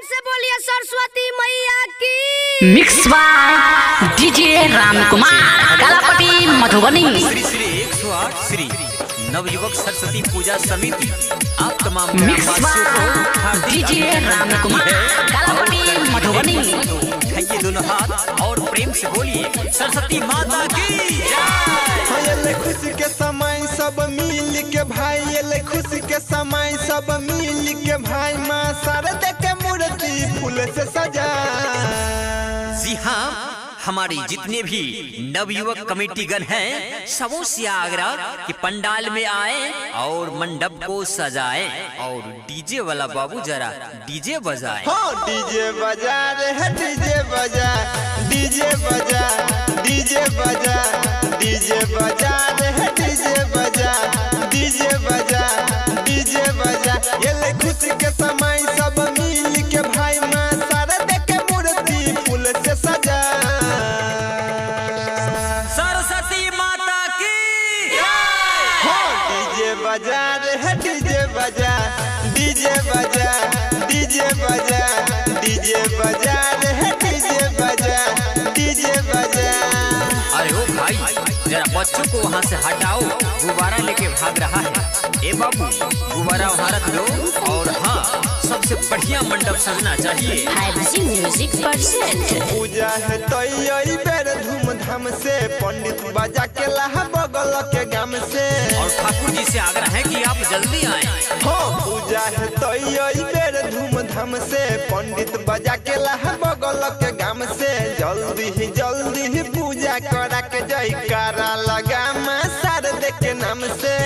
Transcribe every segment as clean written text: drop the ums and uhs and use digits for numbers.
से बोलिए सरस्वती मैया की। Mix by DJ Ramkumar Kalapatti Madhubani. Shri Shri 108 Shri Navyuvak Saraswati Puja Samiti आप तमाम mix by DJ Ramkumar Kalapatti Madhubani. ये दोनों हाथ और प्रेम से बोलिए सरस्वती माता की ये खुशी के समय सब मिल के भाई, ये खुशी के समय सब मिल के भाई, माँ शारदा के मूर्ति फूल से सजा। जी हाँ, हमारे जितने भी नवयुवक कमेटीगण हैं सबों से आग्रह कि पंडाल में आए और मंडप को सजाए और डीजे वाला बाबू जरा डीजे बजाए। हाँ डीजे बजा रे है, डीजे बजा, डीजे बजा, डीजे बजा, डीजे बजा रे है, डीजे बजा, डीजे बजा, डीजे बजा। ये खुशी के समय सब मिल के भाई, माँ शारदा के मूर्ति फूल से सजा। सरस्वती माता की डीजे बजा रे है, डीजे बजा, डीजे बजा, डीजे बजा, डीजे बजा रे है, डीजे बजा, डीजे बजा। अरे ओ भाई जरा बच्चों को वहाँ से हटाओ, गुब्बारा लेके भाग रहा है। ए बाबू गुब्बारा वहाँ रख दो और हाँ सबसे बढ़िया मंडप सजना चाहिए। म्यूजिक परसेंट पूजा है तो यही बेर धूमधाम से, पंडित बजा के लाहा बगल के गाम से। और ठाकुर जी से आग्रह है कि आप जल्दी आए। हाँ पूजा है तो यही बेर धूमधाम से, पंडित बजा के लाहा बगल के गाम से। जल्दी ही पूजा करा के जयकारा लगा माँ शारदा के नाम से।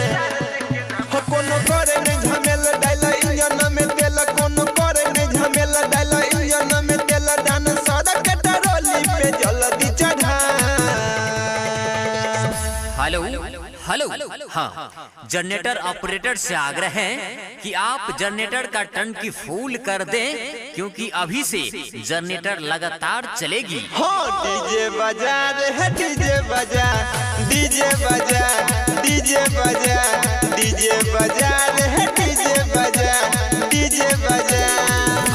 कोनो करे नहीं झमेला डाला इंजन में तेल, कोनो करे नहीं झमेला डाला इंजन में तेल, दान सड़क टरोली पे जल्दी चढ़ा। हेलो हेलो हाँ जनरेटर ऑपरेटर से आग्रह है कि आप जनरेटर का टंकी फुल कर दें क्योंकि अभी से जनरेटर लगातार चलेगी। हाँ डीजे बजा रे है, डीजे बजा, डीजे बजा, डीजे बजा, डीजे बजा रे है, डीजे बजा, डीजे बजा।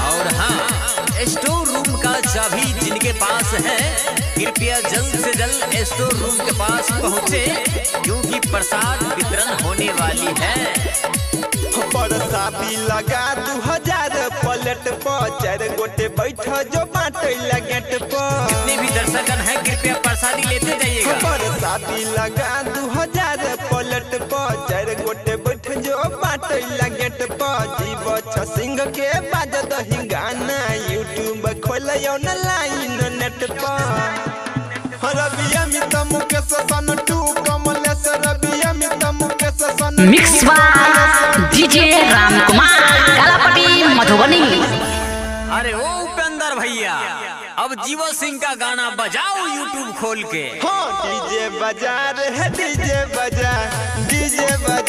और हाँ स्टोर रूम का चाबी जिनके पास है कृपया जल्द से जल्द स्टोर रूम के पास पहुँचे क्योंकि प्रसाद वितरण होने वाली है। परसादी लगा 2000 पलट पर, 4 गोटे बैठ जो बाटे लगेट पर। जितने भी दर्शकगण हैं कृपया प्रसादी लेते जाइएगा। परसादी लगा 2000 पलट पर, 4 गोटे बैठ जो बाटे लगेट पर। जीव सिंह के बाजत ही गाना यूट्यूब खोल ऑनलाइन नेट पर। रबिया मित मुकेश सन टू कमलेश, रबिया मित मुकेश सन mix by DJ Ramkumar Kalapatti Madhubani. अरे ओ उपेंद्र भैया अब जीवा सिंह का गाना बजाओ यूट्यूब खोल के। हाँ डीजे बजा रे है, डीजे बजा, डीजे बजा।